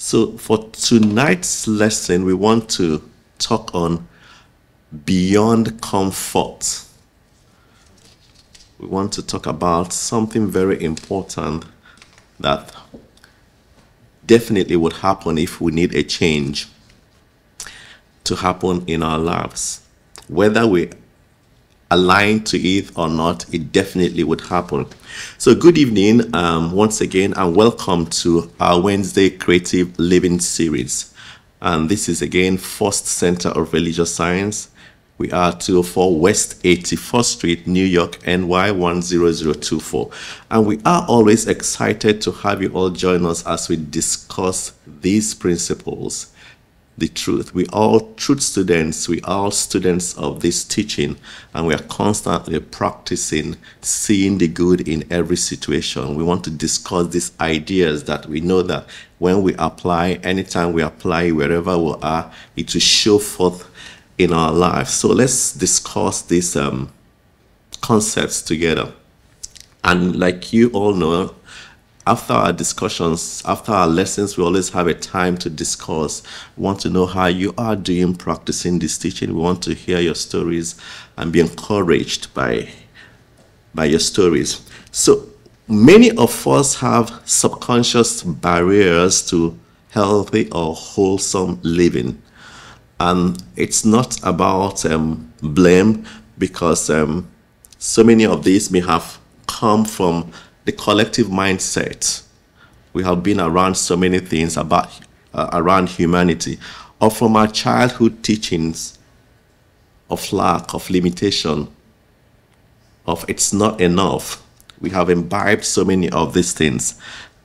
So for tonight's lesson, we want to talk on beyond comfort. We want to talk about something very important that definitely would happen if we need a change to happen in our lives. Whether we align to it or not, it definitely would happen. So good evening once again, and welcome to our Wednesday Creative Living series. And this is again First Center of Religious Science. We are 204 West 84th Street, New York, NY 10024. And we are always excited to have you all join us as we discuss these principles, the truth. We all truth students, we are students of this teaching, and we are constantly practicing seeing the good in every situation. We want to discuss these ideas that we know that when we apply, anytime we apply, wherever we are, it will show forth in our lives. So let's discuss these concepts together. And like you all know, after our discussions, after our lessons, we always have a time to discuss. We want to know how you are doing practicing this teaching. We want to hear your stories and be encouraged by your stories. So many of us have subconscious barriers to healthy or wholesome living. And it's not about blame, because so many of these may have come from the collective mindset. We have been around so many things about around humanity, or from our childhood teachings of lack, of limitation, of it's not enough. We have imbibed so many of these things.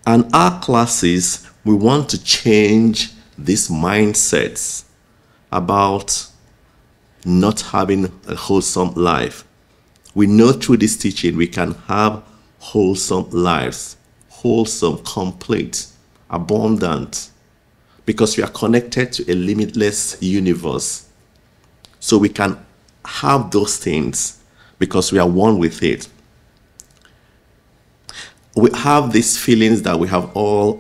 And our classes, we want to change these mindsets about not having a wholesome life. We know through this teaching we can have wholesome lives, wholesome, complete, abundant, because we are connected to a limitless universe. So we can have those things because we are one with it. We have these feelings that we have all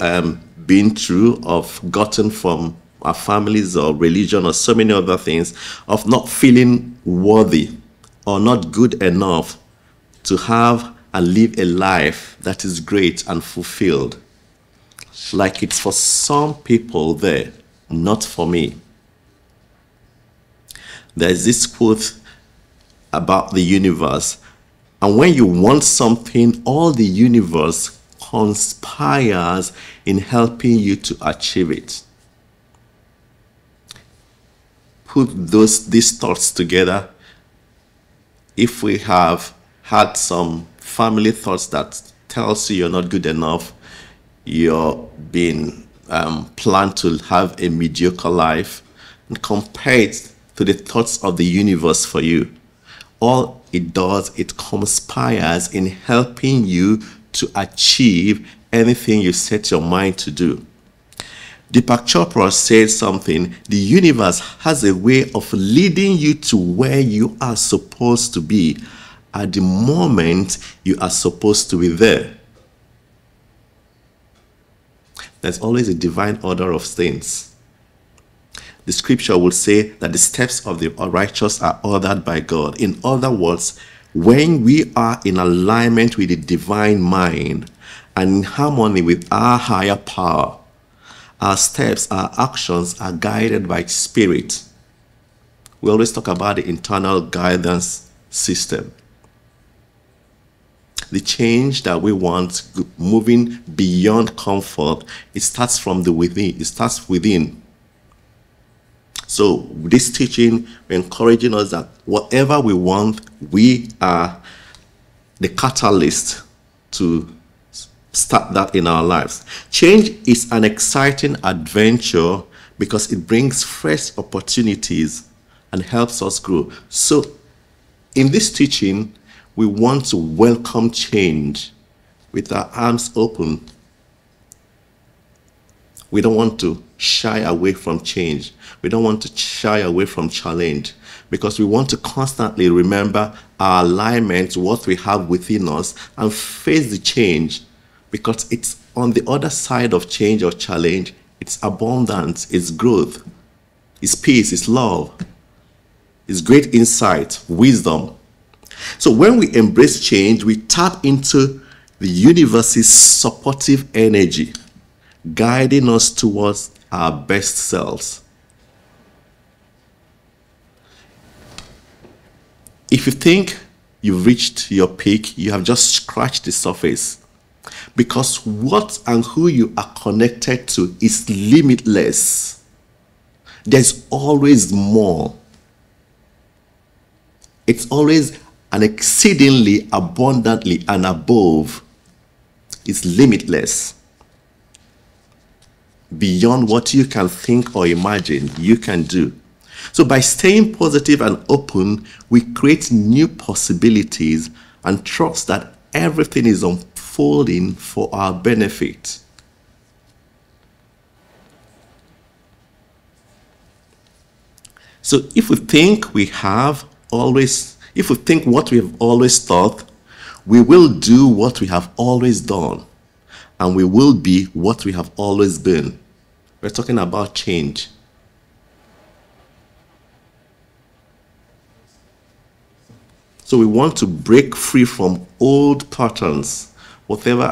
been through, of gotten from our families or religion or so many other things, of not feeling worthy or not good enough to have and live a life that is great and fulfilled. Like it's for some people there, not for me. There's this quote about the universe, and when you want something, all the universe conspires in helping you to achieve it. Put these thoughts together. If we have had some family thoughts that tells you you're not good enough, you're being planned to have a mediocre life, and compare it to the thoughts of the universe for you, all it does, it conspires in helping you to achieve anything you set your mind to do. Deepak Chopra said something: the universe has a way of leading you to where you are supposed to be at the moment you are supposed to be there. There's always a divine order of things. The scripture will say that the steps of the righteous are ordered by God. In other words, when we are in alignment with the divine mind and in harmony with our higher power, our steps, our actions are guided by spirit. We always talk about the internal guidance system. The change that we want, moving beyond comfort, it starts from the within. It starts within. So this teaching, we're encouraging us that whatever we want, we are the catalyst to start that in our lives. Change is an exciting adventure because it brings fresh opportunities and helps us grow. So in this teaching, we want to welcome change with our arms open. We don't want to shy away from change. We don't want to shy away from challenge, because we want to constantly remember our alignment, what we have within us, and face the change, because it's on the other side of change or challenge It's abundance, it's growth, it's peace, it's love, it's great insight, wisdom. So when we embrace change, we tap into the universe's supportive energy, guiding us towards our best selves. If you think you've reached your peak, you have just scratched the surface. Because what and who you are connected to is limitless. There's always more. It's always an exceedingly, abundantly, and above. It's limitless. Beyond what you can think or imagine, you can do. So by staying positive and open, we create new possibilities and trust that everything is unfolding for our benefit. So if we think what we have always thought, we will do what we have always done, and we will be what we have always been. We're talking about change. So we want to break free from old patterns, whatever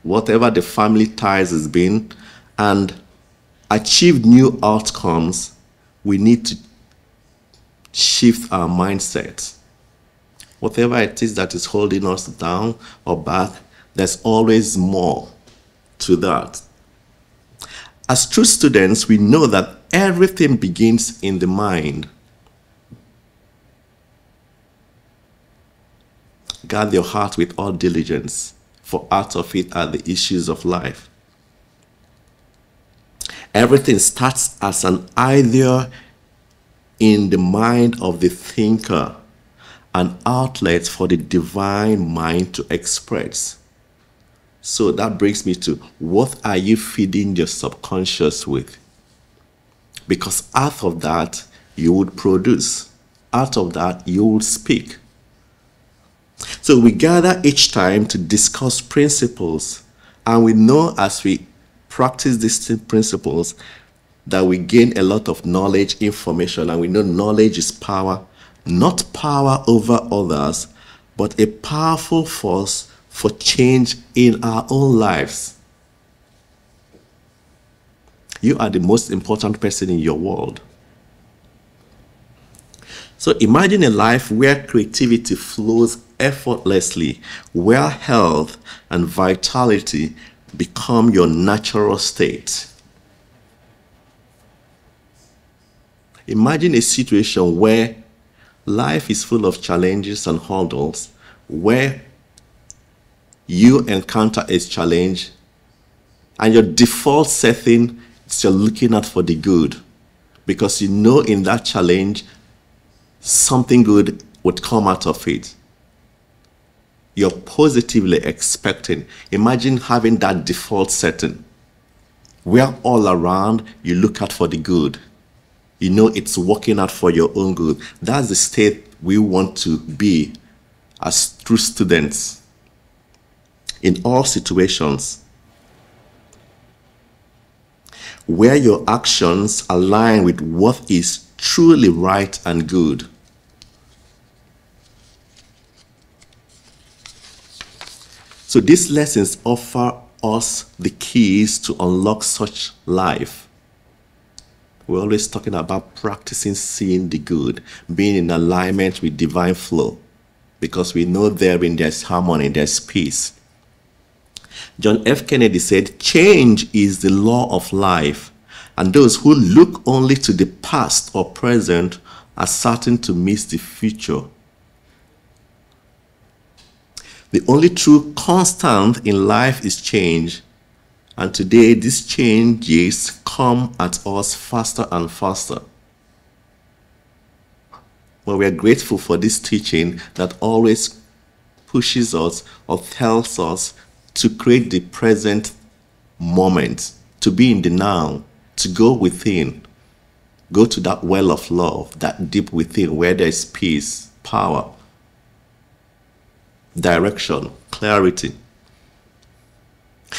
the family ties has been, and achieve new outcomes. We need to shift our mindset. Whatever it is that is holding us down or back, there's always more to that. As true students, we know that everything begins in the mind. Guard your heart with all diligence, for out of it are the issues of life. Everything starts as an idea in the mind of the thinker, an outlet for the divine mind to express. So that brings me to, what are you feeding your subconscious with? Because out of that, you would produce. Out of that, you would speak. So we gather each time to discuss principles, and we know as we practice these principles that we gain a lot of knowledge, information, and we know knowledge is power, not power over others, but a powerful force for change in our own lives. You are the most important person in your world. So imagine a life where creativity flows effortlessly, where health and vitality become your natural state. Imagine a situation where life is full of challenges and hurdles, where you encounter a challenge and your default setting is you're looking out for the good, because you know in that challenge something good would come out of it. You're positively expecting. Imagine having that default setting where all around you look out for the good. You know it's working out for your own good. That's the state we want to be as true students in all situations, where your actions align with what is truly right and good. So these lessons offer us the keys to unlock such life. We're always talking about practicing seeing the good, being in alignment with divine flow, because we know therein there's harmony, there's peace. John F. Kennedy said, change is the law of life, and those who look only to the past or present are certain to miss the future. The only true constant in life is change, and today these changes come at us faster and faster. Well, we are grateful for this teaching that always pushes us or tells us to create the present moment, to be in the now, to go within, go to that well of love, that deep within where there is peace, power, direction, clarity.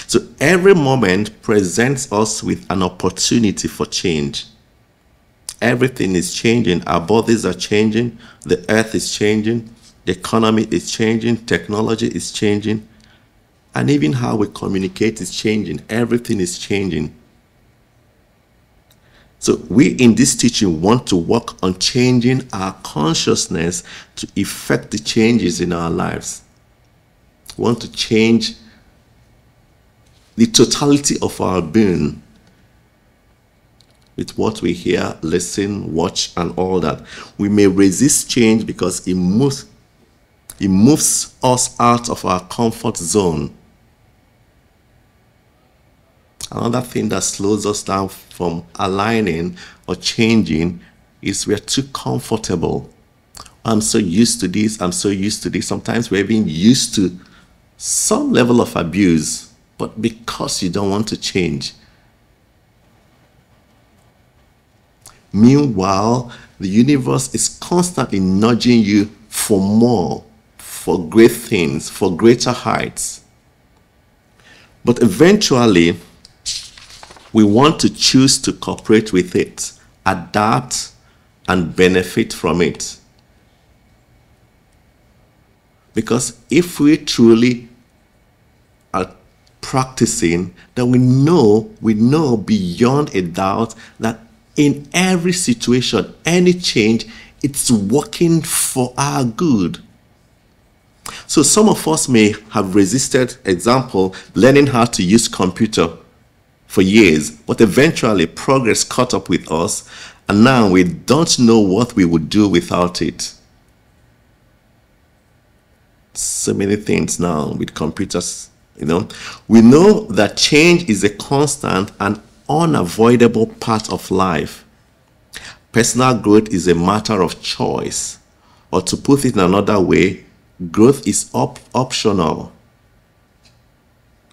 So every moment presents us with an opportunity for change. Everything is changing. Our bodies are changing. The earth is changing. The economy is changing. Technology is changing. And even how we communicate is changing. Everything is changing. So we in this teaching want to work on changing our consciousness to effect the changes in our lives. We want to change the totality of our being with what we hear, listen, watch, and all that. We may resist change because it moves us out of our comfort zone. Another thing that slows us down from aligning or changing is we're too comfortable. I'm so used to this, I'm so used to this. Sometimes we're being used to some level of abuse, but because you don't want to change. Meanwhile, the universe is constantly nudging you for more, for great things, for greater heights. But eventually, we want to choose to cooperate with it, adapt, and benefit from it. Because if we truly are practicing, then we know beyond a doubt that in every situation, any change, it's working for our good. So some of us may have resisted, example, learning how to use computer for years, but eventually progress caught up with us, and now we don't know what we would do without it. So many things now with computers, We know that change is a constant and unavoidable part of life. Personal growth is a matter of choice, or to put it in another way, growth is optional.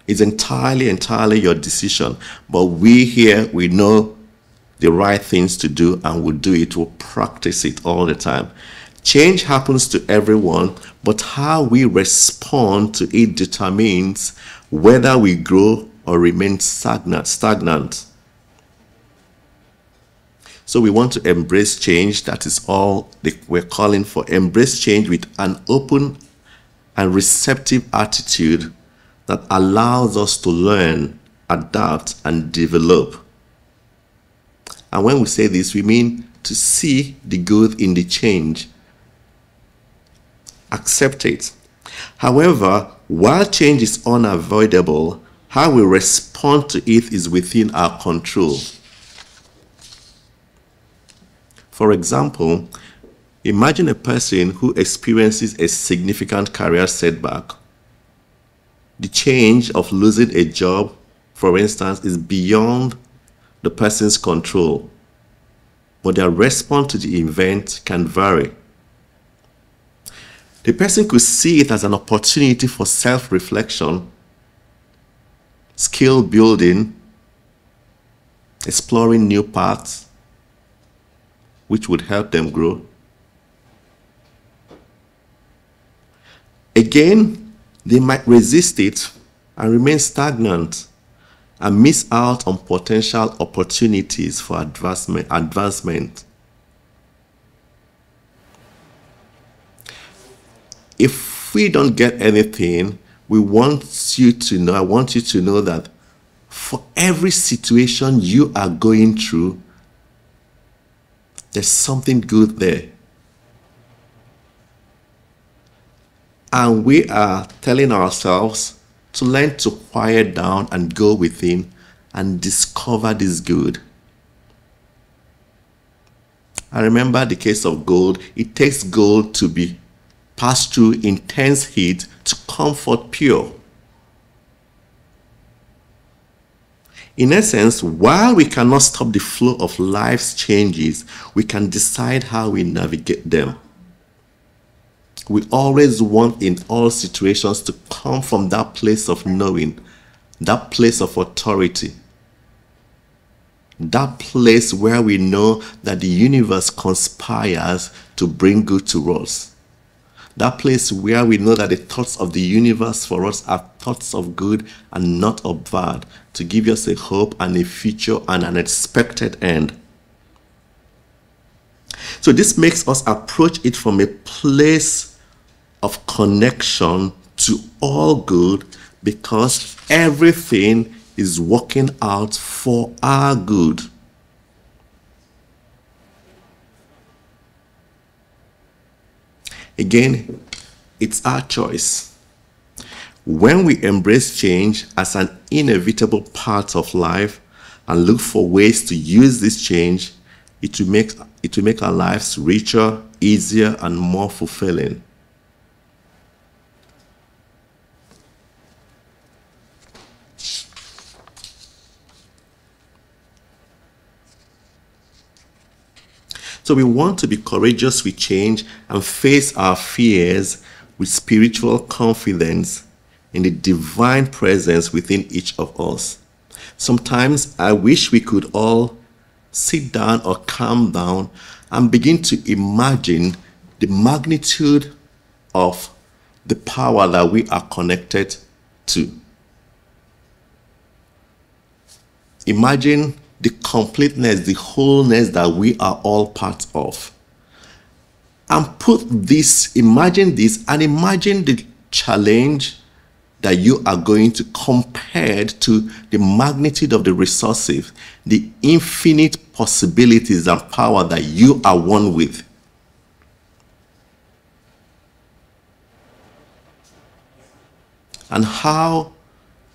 It's entirely your decision. But we here, we know the right things to do and we'll do it. We'll practice it all the time. Change happens to everyone, but how we respond to it determines whether we grow or remain stagnant. So we want to embrace change. That is all we're calling for. Embrace change with an open and receptive attitude that allows us to learn, adapt, and develop. And when we say this, we mean to see the good in the change. Accept it. However, while change is unavoidable, how we respond to it is within our control. For example, imagine a person who experiences a significant career setback. The change of losing a job, for instance, is beyond the person's control, but their response to the event can vary. The person could see it as an opportunity for self-reflection, skill building, exploring new paths, which would help them grow. Again, they might resist it and remain stagnant and miss out on potential opportunities for advancement. If we don't get anything, I want you to know that for every situation you are going through, there's something good there. And we are telling ourselves to learn to quiet down and go within and discover this good. I remember the case of gold. It takes gold to be passed through intense heat to comfort pure. In essence, while we cannot stop the flow of life's changes, we can decide how we navigate them. We always want in all situations to come from that place of knowing, that place of authority, that place where we know that the universe conspires to bring good to us. That place where we know that the thoughts of the universe for us are thoughts of good and not of bad, to give us a hope and a future and an expected end. So this makes us approach it from a place of connection to all good, because everything is working out for our good. Again, it's our choice. When we embrace change as an inevitable part of life and look for ways to use this change, it will make our lives richer, easier, and more fulfilling. So we want to be courageous with change and face our fears with spiritual confidence in the divine presence within each of us. Sometimes I wish we could all sit down or calm down and begin to imagine the magnitude of the power that we are connected to. Imagine the completeness, the wholeness that we are all part of. And imagine this, and imagine the challenge that you are going to compare to the magnitude of the resources, the infinite possibilities and power that you are one with. And how,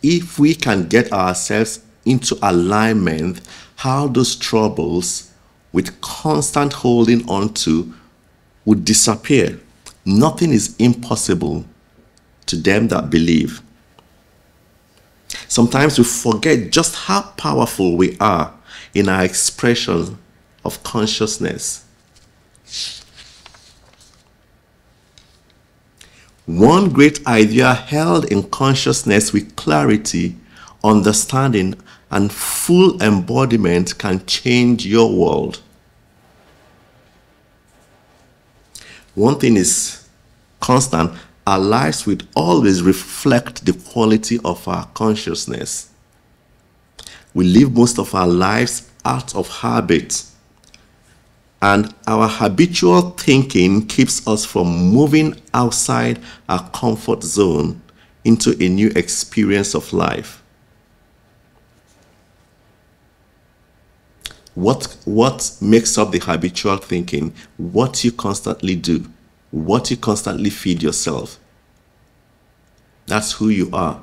if we can get ourselves into alignment, how those troubles with constant holding on to would disappear. Nothing is impossible to them that believe. Sometimes we forget just how powerful we are in our expression of consciousness. One great idea held in consciousness with clarity, understanding, and full embodiment can change your world. One thing is constant: our lives will always reflect the quality of our consciousness. We live most of our lives out of habit, and our habitual thinking keeps us from moving outside our comfort zone into a new experience of life. What makes up the habitual thinking? What you constantly do, what you constantly feed yourself. That's who you are.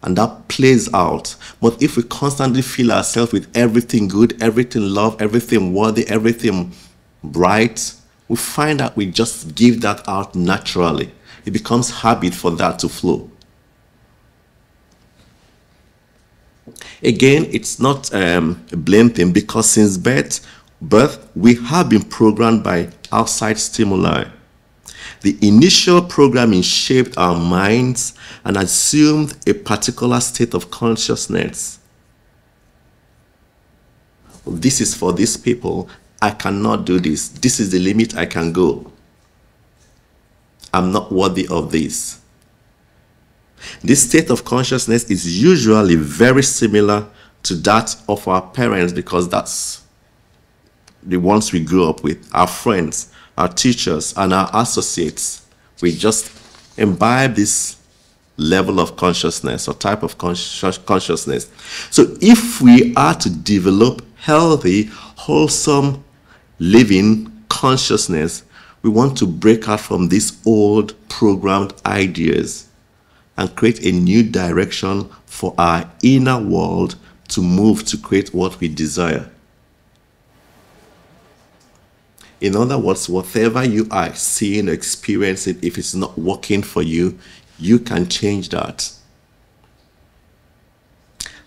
And that plays out. But if we constantly fill ourselves with everything good, everything love, everything worthy, everything bright, we find that we just give that out naturally. It becomes habit for that to flow. Again, it's not a blame thing, because since birth, we have been programmed by outside stimuli. The initial programming shaped our minds and assumed a particular state of consciousness. This is for these people. I cannot do this. This is the limit I can go. I'm not worthy of this. This state of consciousness is usually very similar to that of our parents, because that's the ones we grew up with, our friends, our teachers, and our associates. We just imbibe this level of consciousness or type of consciousness. So if we are to develop healthy, wholesome living consciousness, we want to break out from these old programmed ideas and create a new direction for our inner world to move to create what we desire. In other words, whatever you are seeing, experiencing, if it's not working for you, you can change that.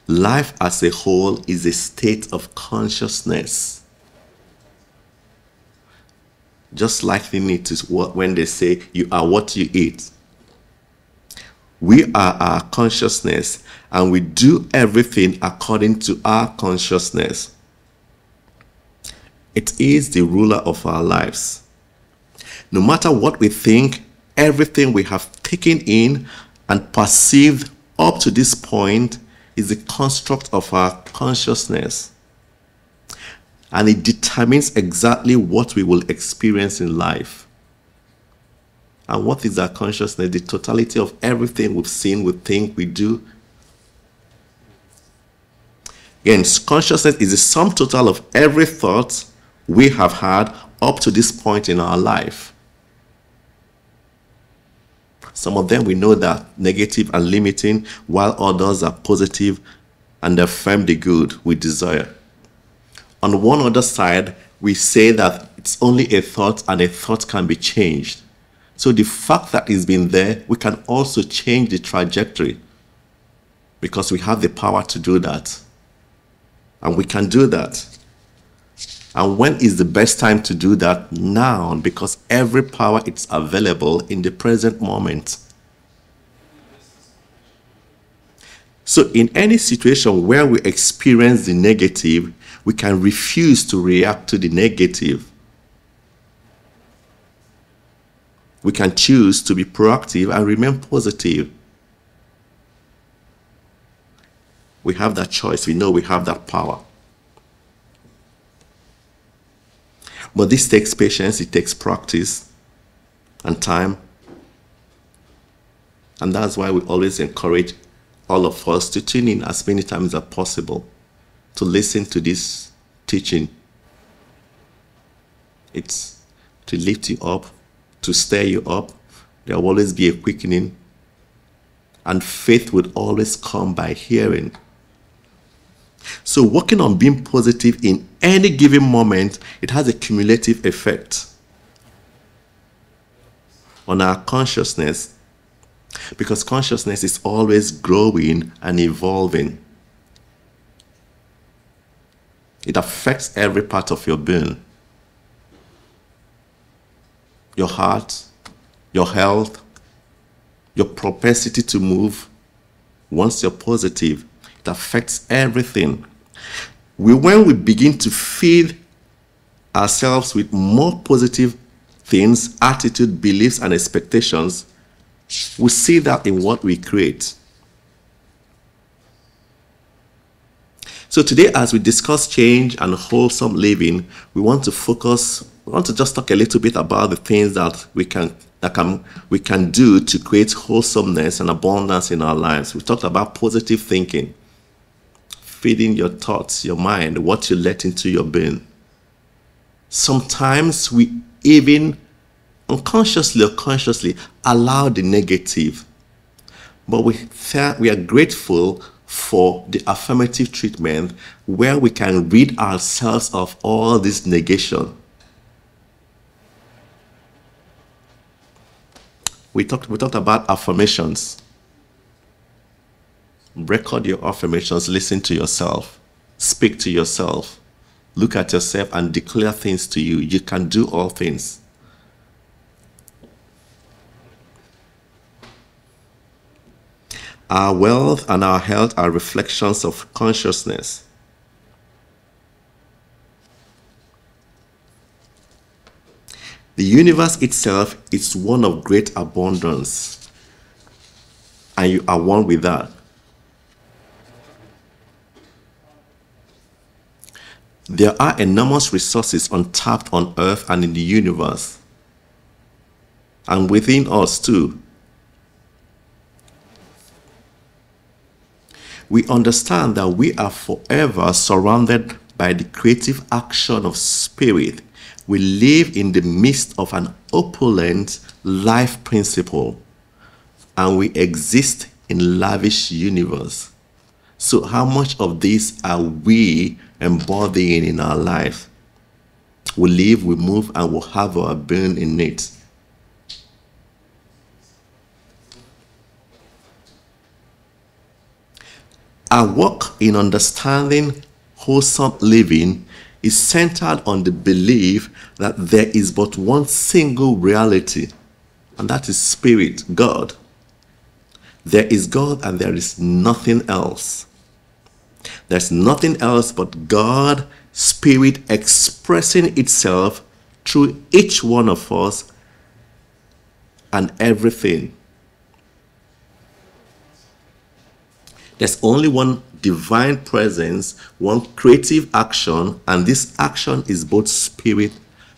Life as a whole is a state of consciousness. Just like they need to, when they say you are what you eat. We are our consciousness, and we do everything according to our consciousness. It is the ruler of our lives. No matter what we think, everything we have taken in and perceived up to this point is the construct of our consciousness. And it determines exactly what we will experience in life. And what is our consciousness? The totality of everything we've seen, we think, we do. Again, consciousness is the sum total of every thought we have had up to this point in our life. Some of them we know that negative and limiting, while others are positive and affirm the good we desire. On one other side, we say that it's only a thought and a thought can be changed. So the fact that it's been there, we can also change the trajectory because we have the power to do that. And we can do that. And when is the best time to do that? Now, because every power is available in the present moment. So in any situation where we experience the negative, we can refuse to react to the negative. We can choose to be proactive and remain positive. We have that choice. We know we have that power. But this takes patience, it takes practice and time. And that's why we always encourage all of us to tune in as many times as possible to listen to this teaching. It's to lift you up, to stir you up. There will always be a quickening. And faith would always come by hearing. So working on being positive in any given moment, it has a cumulative effect on our consciousness, because consciousness is always growing and evolving. It affects every part of your being. Your heart, your health, your propensity to move. Once you're positive, it affects everything. When we begin to feed ourselves with more positive things, attitude, beliefs, and expectations, we see that in what we create. So today, as we discuss change and wholesome living, we want to just talk a little bit about the things that we can do to create wholesomeness and abundance in our lives. We talked about positive thinking, feeding your thoughts, your mind, what you let into your being. Sometimes we even unconsciously or consciously allow the negative. But we are grateful for the affirmative treatment where we can rid ourselves of all this negation. We talked about affirmations. Record your affirmations, listen to yourself, speak to yourself, look at yourself and declare things to you. You can do all things. Our wealth and our health are reflections of consciousness. The universe itself is one of great abundance, and you are one with that. There are enormous resources untapped on earth and in the universe, and within us too. We understand that we are forever surrounded by the creative action of spirit. We live in the midst of an opulent life principle, and we exist in lavish universe. So how much of this are we embodying in our life? We live, we move, and we have our being in it. Our work in understanding wholesome living is centered on the belief that there is but one single reality, and that is spirit, God. There is God and there is nothing else. There's nothing else but God, spirit expressing itself through each one of us and everything. There's only one divine presence, one creative action, and this action is both spirit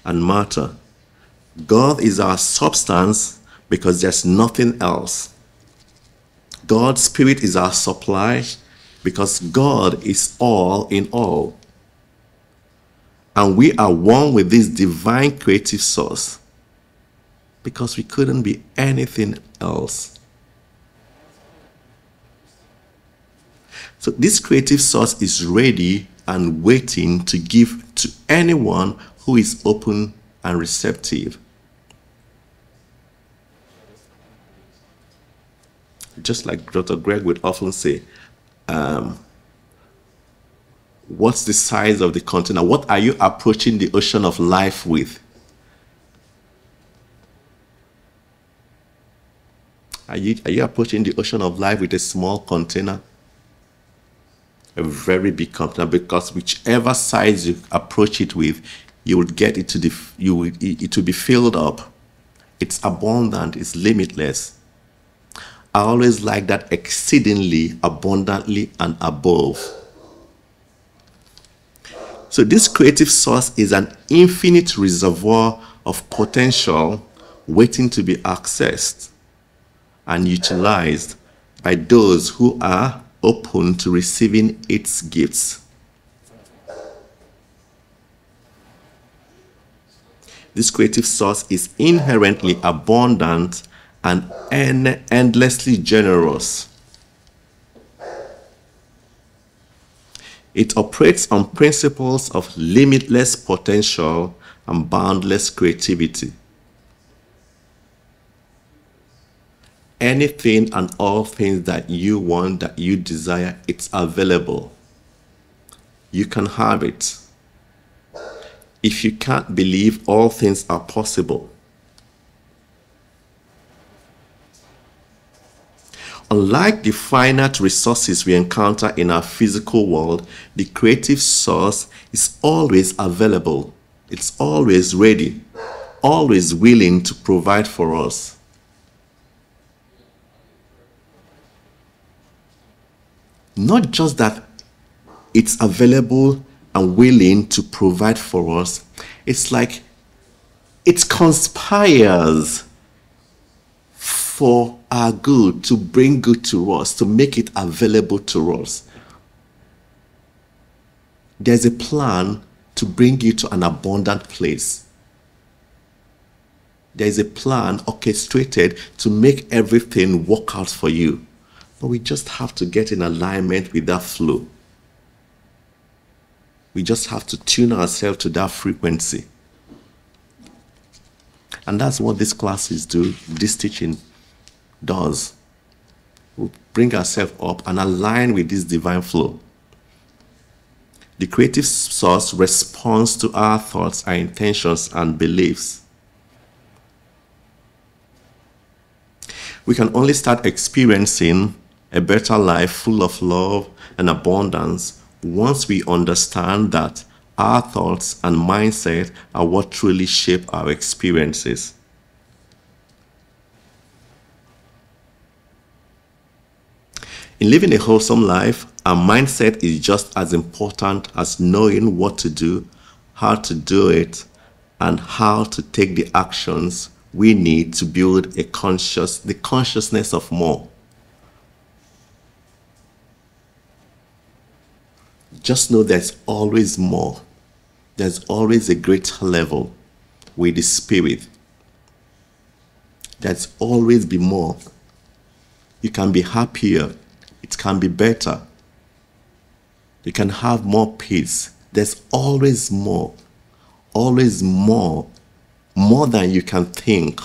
and matter. God is our substance because there's nothing else. God's spirit is our supply because God is all in all. And we are one with this divine creative source because we couldn't be anything else. So this creative source is ready and waiting to give to anyone who is open and receptive. Just like Dr. Greg would often say, what's the size of the container? What are you approaching the ocean of life with? Are you approaching the ocean of life with a small container? A very big container, because whichever size you approach it with, you will get it to it will be filled up. It's abundant, it's limitless. I always like that exceedingly, abundantly, and above. So this creative source is an infinite reservoir of potential waiting to be accessed and utilized by those who are open to receiving its gifts. This creative source is inherently abundant and endlessly generous. It operates on principles of limitless potential and boundless creativity. Anything and all things that you want, that you desire, it's available. You can have it. If you can't believe, all things are possible. Unlike the finite resources we encounter in our physical world, the creative source is always available. It's always ready, always willing to provide for us. Not just that it's available and willing to provide for us, it's like it conspires for our good, to bring good to us, to make it available to us. There's a plan to bring you to an abundant place. There's a plan orchestrated to make everything work out for you. But we just have to get in alignment with that flow. We just have to tune ourselves to that frequency. And that's what these classes do, this teaching does. We bring ourselves up and align with this divine flow. The creative source responds to our thoughts, our intentions, and beliefs. We can only start experiencing a better life full of love and abundance once we understand that our thoughts and mindset are what truly shape our experiences. In living a wholesome life, our mindset is just as important as knowing what to do, how to do it, and how to take the actions we need to build the consciousness of more. Just know there's always more. There's always a greater level with the Spirit. There's always be more. You can be happier. It can be better. You can have more peace. There's always more. Always more. More than you can think.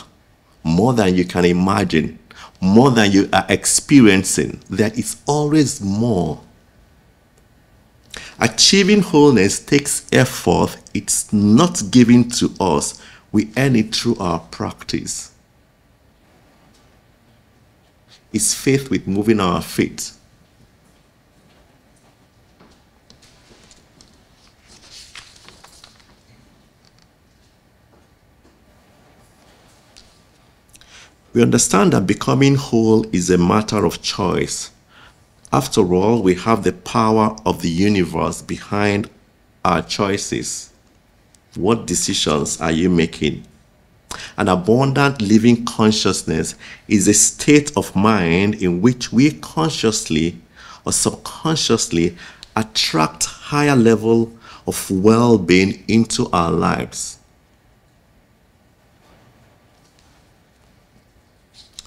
More than you can imagine. More than you are experiencing. There is always more. Achieving wholeness takes effort. It's not given to us. We earn it through our practice. It's faith with moving our feet. We understand that becoming whole is a matter of choice. After all, we have the power of the universe behind our choices. What decisions are you making? An abundant living consciousness is a state of mind in which we consciously or subconsciously attract higher level of well-being into our lives.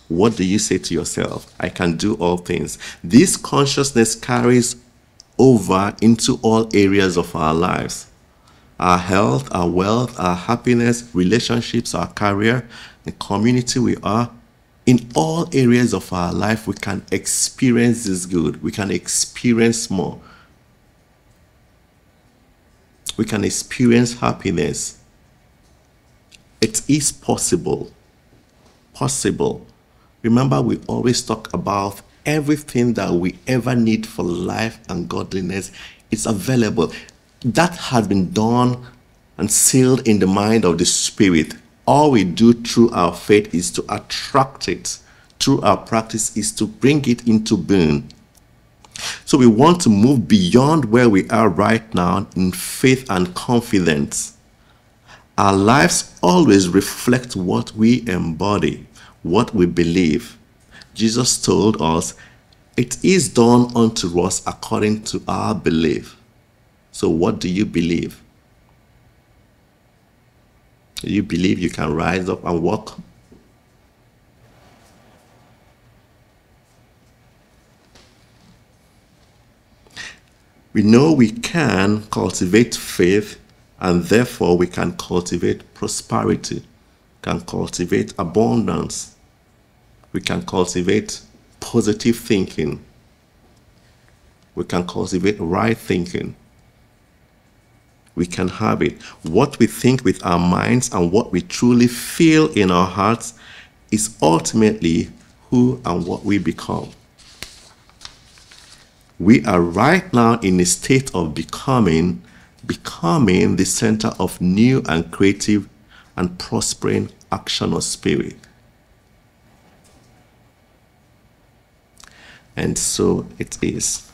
What do you say to yourself? I can do all things. This consciousness carries over into all areas of our lives. Our health, our wealth, our happiness, relationships, our career, the community we are. In all areas of our life, we can experience this good. We can experience more. We can experience happiness. It is possible. Possible. Remember, we always talk about everything that we ever need for life and godliness is available. That has been done and sealed in the mind of the Spirit. All we do through our faith is to attract it. Through our practice is to bring it into being. So we want to move beyond where we are right now in faith and confidence. Our lives always reflect what we embody, what we believe. Jesus told us, it is done unto us according to our belief. So what do you believe? Do you believe you can rise up and walk? We know we can cultivate faith, and therefore we can cultivate prosperity, can cultivate abundance. We can cultivate positive thinking. We can cultivate right thinking. We can have it. What we think with our minds and what we truly feel in our hearts is ultimately who and what we become. We are right now in a state of becoming the center of new and creative and prospering action of spirit. And so it is.